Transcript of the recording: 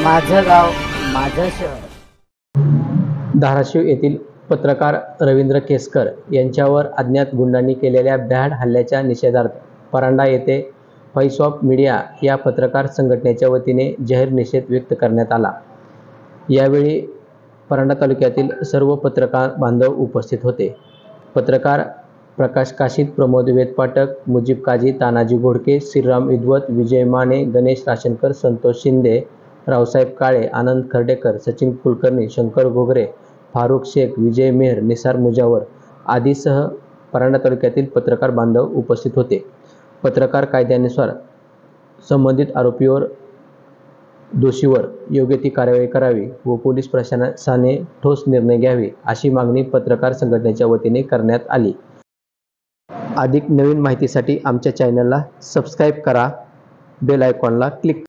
माझं गाव माझं शहर. धाराशिव येथील पत्रकार रवींद्र केसकर यांच्यावर अज्ञात गुंडांनी केलेल्या भ्याड हल्ल्याच्या निषेधार्थ परांडा येथे व्हॉइस ऑफ मीडिया या पत्रकार संघटनेच्या वतीने जाहीर निषेध व्यक्त करण्यात आला. यावेळी परांडा तालुक्यातील सर्व पत्रकार बांधव उपस्थित होते. पत्रकार प्रकाश काशीद, प्रमोद वेदपाठक, मुजीब काझी, तानाजी घोडके, श्रीराम विद्वत, विजय माने, गणेश राशनकर, संतोष शिंदे, रावसाहेब काळे, आनंद खर्डेकर, सचिन कुलकर्णी, शंकर घोगरे, फारुख शेख, विजय मेहर, निसार मुजावर आदीसह परांडा तालुक्यातील पत्रकार बांधव उपस्थित होते. पत्रकार कायद्यानुसार संबंधित दोषीवर योग्य ती कारवाई करावी व पोलीस प्रशासनाने ठोस निर्णय घ्यावे अशी मागणी पत्रकार संघटनेच्या वतीने करण्यात आली. अधिक नवीन माहितीसाठी आमच्या चॅनलला सबस्क्राईब करा, बेल आयकॉनला क्लिक